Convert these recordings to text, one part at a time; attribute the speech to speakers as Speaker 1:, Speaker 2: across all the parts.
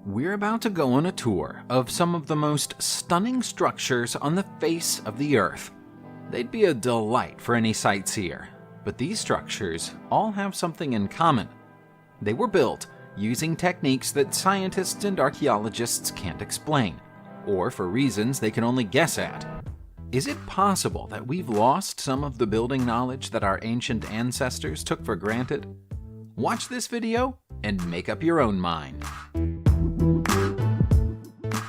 Speaker 1: We're about to go on a tour of some of the most stunning structures on the face of the Earth. They'd be a delight for any sightseer, but these structures all have something in common. They were built using techniques that scientists and archaeologists can't explain, or for reasons they can only guess at. Is it possible that we've lost some of the building knowledge that our ancient ancestors took for granted? Watch this video and make up your own mind.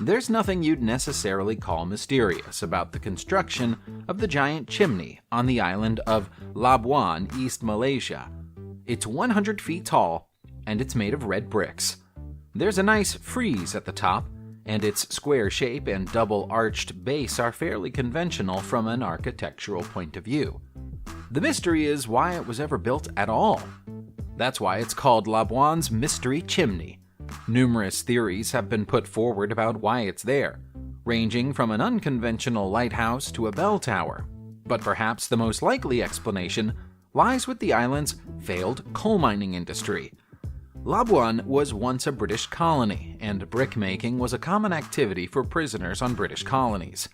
Speaker 1: There's nothing you'd necessarily call mysterious about the construction of the giant chimney on the island of Labuan, East Malaysia. It's 100 feet tall, and it's made of red bricks. There's a nice frieze at the top, and its square shape and double-arched base are fairly conventional from an architectural point of view. The mystery is why it was ever built at all. That's why it's called Labuan's Mystery Chimney. Numerous theories have been put forward about why it's there, ranging from an unconventional lighthouse to a bell tower. But perhaps the most likely explanation lies with the island's failed coal mining industry. Labuan was once a British colony, and brickmaking was a common activity for prisoners on British colonies.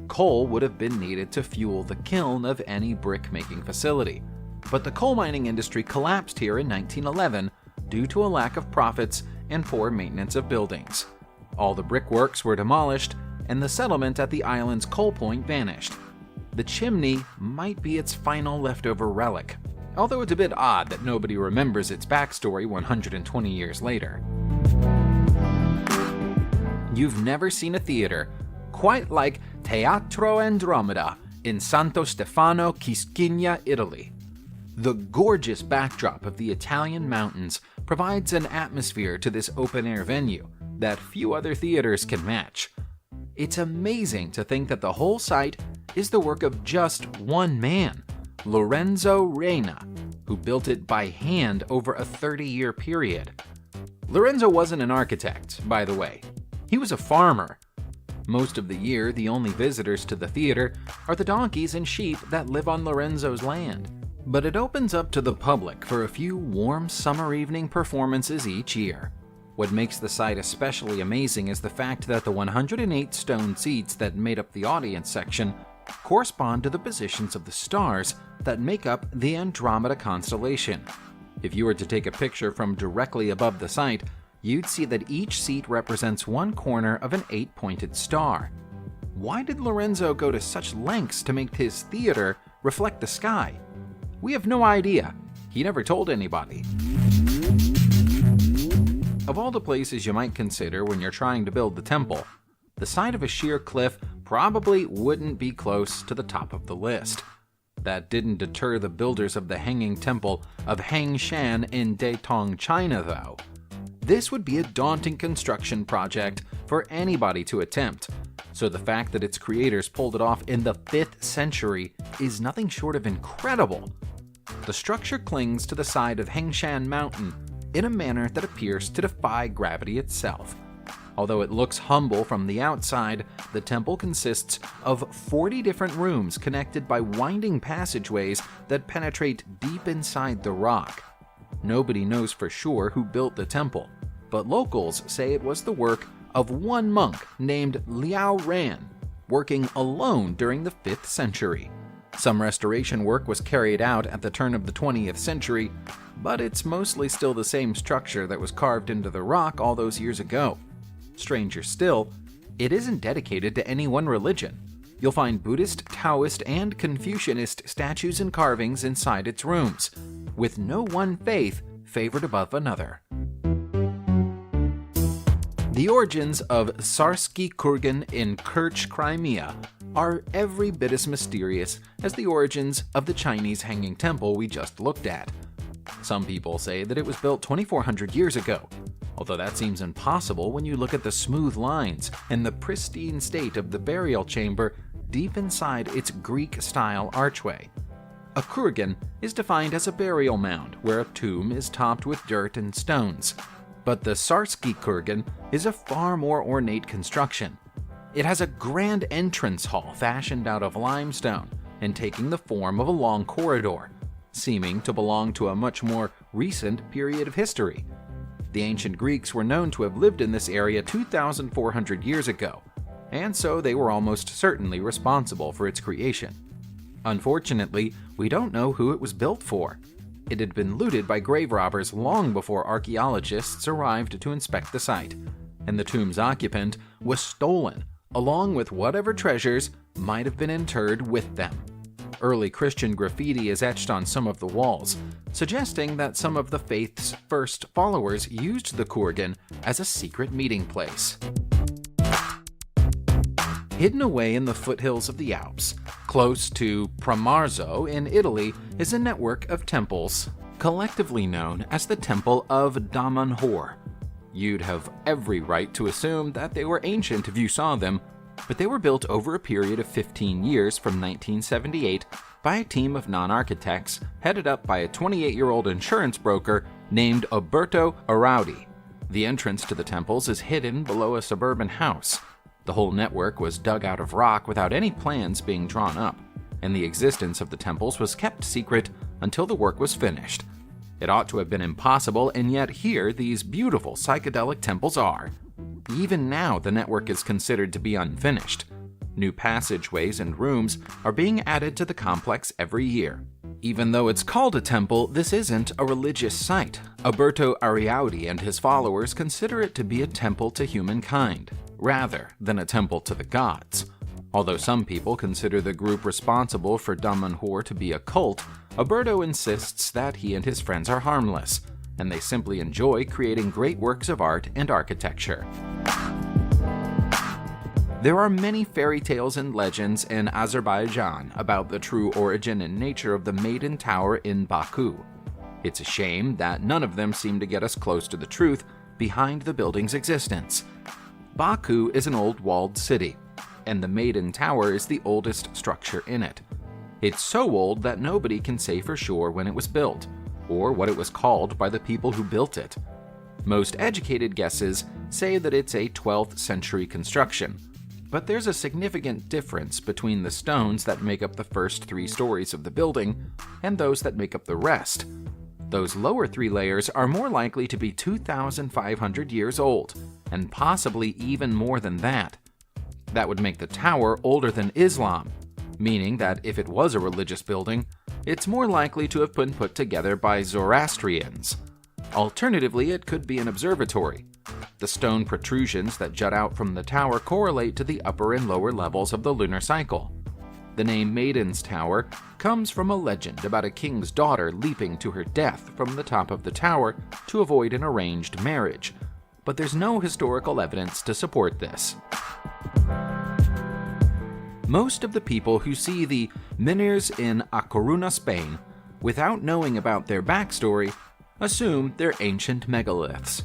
Speaker 1: Coal would have been needed to fuel the kiln of any brickmaking facility, but the coal mining industry collapsed here in 1911 due to a lack of profits and poor maintenance of buildings. All the brickworks were demolished, and the settlement at the island's coal point vanished. The chimney might be its final leftover relic, although it's a bit odd that nobody remembers its backstory 120 years later. You've never seen a theater quite like Teatro Andromeda in Santo Stefano, Quisquiglia, Italy. The gorgeous backdrop of the Italian mountains provides an atmosphere to this open-air venue that few other theaters can match. It's amazing to think that the whole site is the work of just one man, Lorenzo Reina, who built it by hand over a 30-year period. Lorenzo wasn't an architect, by the way. He was a farmer. Most of the year, the only visitors to the theater are the donkeys and sheep that live on Lorenzo's land. But it opens up to the public for a few warm summer evening performances each year. What makes the site especially amazing is the fact that the 108 stone seats that made up the audience section correspond to the positions of the stars that make up the Andromeda constellation. If you were to take a picture from directly above the site, you'd see that each seat represents one corner of an 8-pointed star. Why did Lorenzo go to such lengths to make his theater reflect the sky? We have no idea. He never told anybody. Of all the places you might consider when you're trying to build the temple, the side of a sheer cliff probably wouldn't be close to the top of the list. That didn't deter the builders of the Hanging Temple of Hangshan in Datong, China, though. This would be a daunting construction project for anybody to attempt, so the fact that its creators pulled it off in the 5th century is nothing short of incredible. The structure clings to the side of Hengshan Mountain in a manner that appears to defy gravity itself. Although it looks humble from the outside, the temple consists of 40 different rooms connected by winding passageways that penetrate deep inside the rock. Nobody knows for sure who built the temple, but locals say it was the work of one monk named Liao Ran, working alone during the 5th century. Some restoration work was carried out at the turn of the 20th century, but it's mostly still the same structure that was carved into the rock all those years ago. Stranger still, it isn't dedicated to any one religion. You'll find Buddhist, Taoist, and Confucianist statues and carvings inside its rooms, with no one faith favored above another. The origins of Tsarski Kurgan in Kerch, Crimea, are every bit as mysterious as the origins of the Chinese Hanging Temple we just looked at. Some people say that it was built 2,400 years ago, although that seems impossible when you look at the smooth lines and the pristine state of the burial chamber deep inside its Greek-style archway. A kurgan is defined as a burial mound where a tomb is topped with dirt and stones, but the Tsarski Kurgan is a far more ornate construction. It has a grand entrance hall fashioned out of limestone and taking the form of a long corridor, seeming to belong to a much more recent period of history. The ancient Greeks were known to have lived in this area 2,400 years ago, and so they were almost certainly responsible for its creation. Unfortunately, we don't know who it was built for. It had been looted by grave robbers long before archaeologists arrived to inspect the site, and the tomb's occupant was stolen, along with whatever treasures might have been interred with them. Early Christian graffiti is etched on some of the walls, suggesting that some of the faith's first followers used the kurgan as a secret meeting place. Hidden away in the foothills of the Alps, close to Pramarzo in Italy, is a network of temples, collectively known as the Temple of Damanhur. You'd have every right to assume that they were ancient if you saw them, but they were built over a period of 15 years from 1978 by a team of non-architects headed up by a 28-year-old insurance broker named Alberto Araudi. The entrance to the temples is hidden below a suburban house. The whole network was dug out of rock without any plans being drawn up, and the existence of the temples was kept secret until the work was finished. It ought to have been impossible, and yet here these beautiful psychedelic temples are. Even now, the network is considered to be unfinished. New passageways and rooms are being added to the complex every year. Even though it's called a temple, this isn't a religious site. Alberto Ariaudi and his followers consider it to be a temple to humankind, rather than a temple to the gods. Although some people consider the group responsible for Damanhur to be a cult, Alberto insists that he and his friends are harmless, and they simply enjoy creating great works of art and architecture. There are many fairy tales and legends in Azerbaijan about the true origin and nature of the Maiden Tower in Baku. It's a shame that none of them seem to get us close to the truth behind the building's existence. Baku is an old walled city, and the Maiden Tower is the oldest structure in it. It's so old that nobody can say for sure when it was built, or what it was called by the people who built it. Most educated guesses say that it's a 12th century construction, but there's a significant difference between the stones that make up the first 3 stories of the building and those that make up the rest. Those lower 3 layers are more likely to be 2,500 years old, and possibly even more than that. That would make the tower older than Islam, meaning that if it was a religious building, it's more likely to have been put together by Zoroastrians. Alternatively, it could be an observatory. The stone protrusions that jut out from the tower correlate to the upper and lower levels of the lunar cycle. The name Maiden's Tower comes from a legend about a king's daughter leaping to her death from the top of the tower to avoid an arranged marriage, but there's no historical evidence to support this. Most of the people who see the menhirs in A Coruña, Spain, without knowing about their backstory, assume they're ancient megaliths.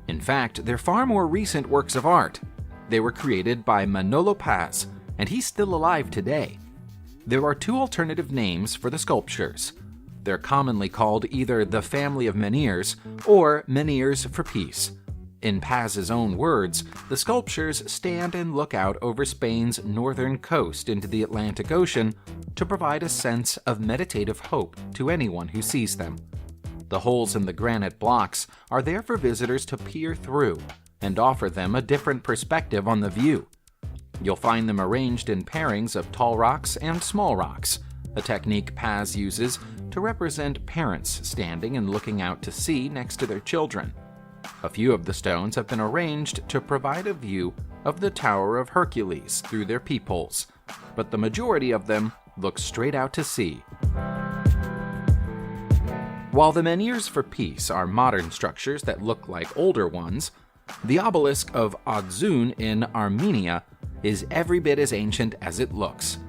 Speaker 1: In fact, they're far more recent works of art. They were created by Manolo Paz, and he's still alive today. There are 2 alternative names for the sculptures. They're commonly called either the Family of Menhirs or Menhirs for Peace. In Paz's own words, the sculptures stand and look out over Spain's northern coast into the Atlantic Ocean to provide a sense of meditative hope to anyone who sees them. The holes in the granite blocks are there for visitors to peer through and offer them a different perspective on the view. You'll find them arranged in pairings of tall rocks and small rocks, a technique Paz uses to represent parents standing and looking out to sea next to their children. A few of the stones have been arranged to provide a view of the Tower of Hercules through their peepholes, but the majority of them look straight out to sea. While the menhirs for peace are modern structures that look like older ones, the obelisk of Odzun in Armenia is every bit as ancient as it looks.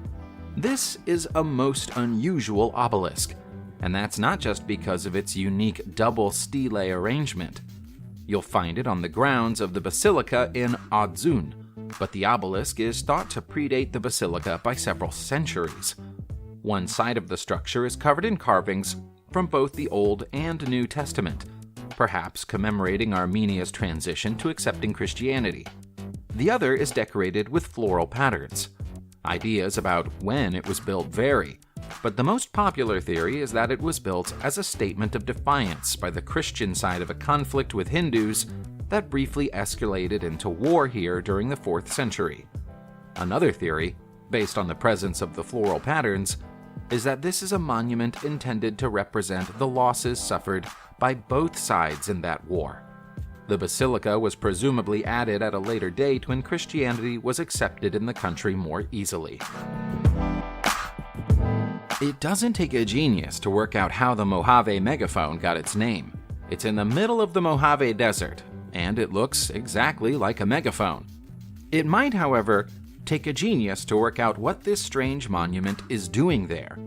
Speaker 1: This is a most unusual obelisk, and that's not just because of its unique double stele arrangement. You'll find it on the grounds of the basilica in Odzun, but the obelisk is thought to predate the basilica by several centuries. One side of the structure is covered in carvings from both the Old and New Testament, perhaps commemorating Armenia's transition to accepting Christianity. The other is decorated with floral patterns. Ideas about when it was built vary, But the most popular theory is that it was built as a statement of defiance by the Christian side of a conflict with Hindus that briefly escalated into war here during the 4th century. Another theory, based on the presence of the floral patterns, is that this is a monument intended to represent the losses suffered by both sides in that war. The basilica was presumably added at a later date when Christianity was accepted in the country more easily. It doesn't take a genius to work out how the Mojave megaphone got its name. It's in the middle of the Mojave Desert, and it looks exactly like a megaphone. It might, however, take a genius to work out what this strange monument is doing there.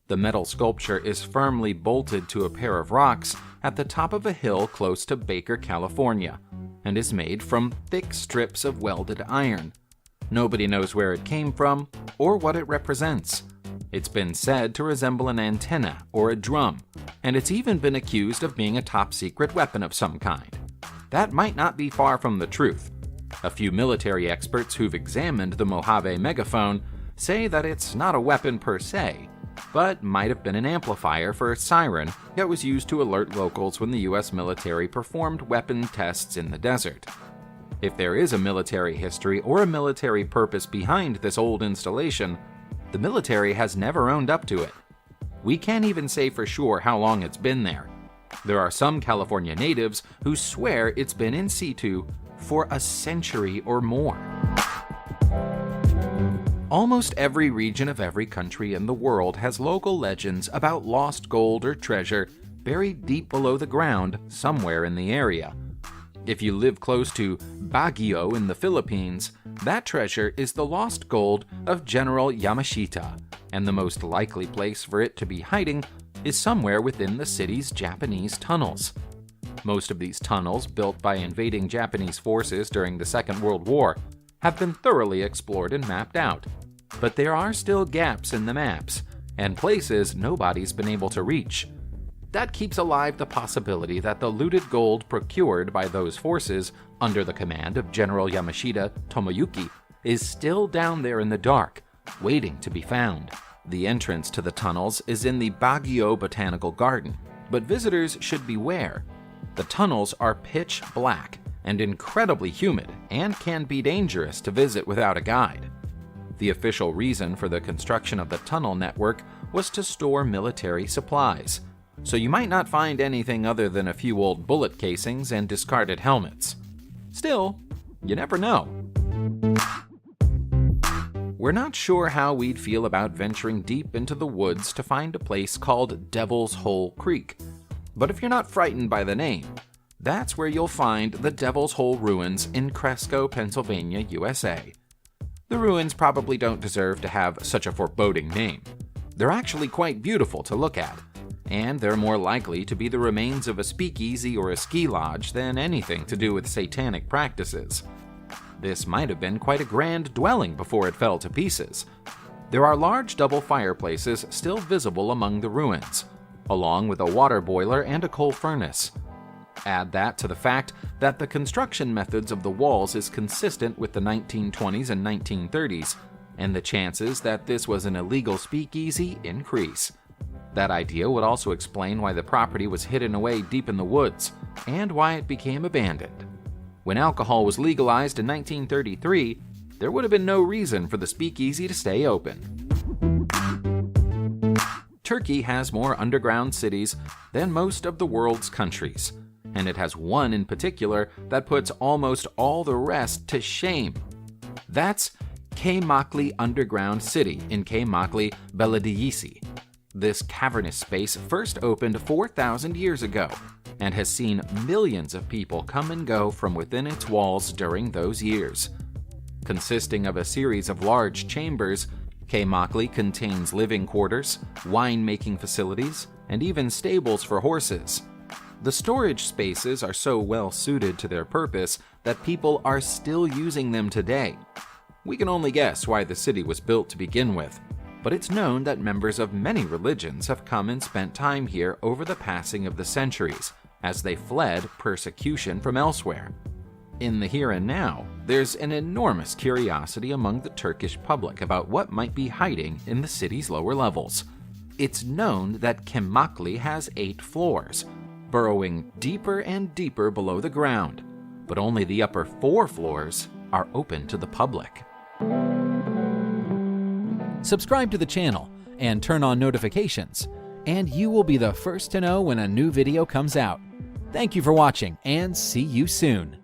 Speaker 1: The metal sculpture is firmly bolted to a pair of rocks at the top of a hill close to Baker, California, and is made from thick strips of welded iron. Nobody knows where it came from or what it represents. It's been said to resemble an antenna or a drum, and it's even been accused of being a top-secret weapon of some kind. That might not be far from the truth. A few military experts who've examined the Mojave megaphone say that it's not a weapon per se, but might have been an amplifier for a siren that was used to alert locals when the U.S. military performed weapon tests in the desert. If there is a military history or a military purpose behind this old installation, the military has never owned up to it. We can't even say for sure how long it's been there. There are some California natives who swear it's been in situ for a century or more. Almost every region of every country in the world has local legends about lost gold or treasure buried deep below the ground somewhere in the area. If you live close to Baguio in the Philippines, that treasure is the lost gold of General Yamashita, and the most likely place for it to be hiding is somewhere within the city's Japanese tunnels. Most of these tunnels, built by invading Japanese forces during the Second World War, have been thoroughly explored and mapped out. But there are still gaps in the maps, and places nobody's been able to reach. That keeps alive the possibility that the looted gold procured by those forces under the command of General Yamashita Tomoyuki is still down there in the dark, waiting to be found. The entrance to the tunnels is in the Baguio Botanical Garden, but visitors should beware. The tunnels are pitch black and incredibly humid and can be dangerous to visit without a guide. The official reason for the construction of the tunnel network was to store military supplies, so you might not find anything other than a few old bullet casings and discarded helmets. Still, you never know. We're not sure how we'd feel about venturing deep into the woods to find a place called Devil's Hole Creek, but if you're not frightened by the name, that's where you'll find the Devil's Hole ruins in Cresco, Pennsylvania, USA. The ruins probably don't deserve to have such a foreboding name. They're actually quite beautiful to look at, and they're more likely to be the remains of a speakeasy or a ski lodge than anything to do with satanic practices. This might have been quite a grand dwelling before it fell to pieces. There are large double fireplaces still visible among the ruins, along with a water boiler and a coal furnace. Add that to the fact that the construction methods of the walls is consistent with the 1920s and 1930s, and the chances that this was an illegal speakeasy increase. That idea would also explain why the property was hidden away deep in the woods, and why it became abandoned. When alcohol was legalized in 1933, there would have been no reason for the speakeasy to stay open. Turkey has more underground cities than most of the world's countries, and it has one in particular that puts almost all the rest to shame. That's Kaymakli Underground City in Kaymakli, Belediyesi. This cavernous space first opened 4,000 years ago and has seen millions of people come and go from within its walls during those years. Consisting of a series of large chambers, Kaymakli contains living quarters, wine-making facilities, and even stables for horses. The storage spaces are so well suited to their purpose that people are still using them today. We can only guess why the city was built to begin with, but it's known that members of many religions have come and spent time here over the passing of the centuries, as they fled persecution from elsewhere. In the here and now, there's an enormous curiosity among the Turkish public about what might be hiding in the city's lower levels. It's known that Kemakli has 8 floors, burrowing deeper and deeper below the ground, but only the upper 4 floors are open to the public.
Speaker 2: Subscribe to the channel and turn on notifications, and you will be the first to know when a new video comes out. Thank you for watching, and see you soon.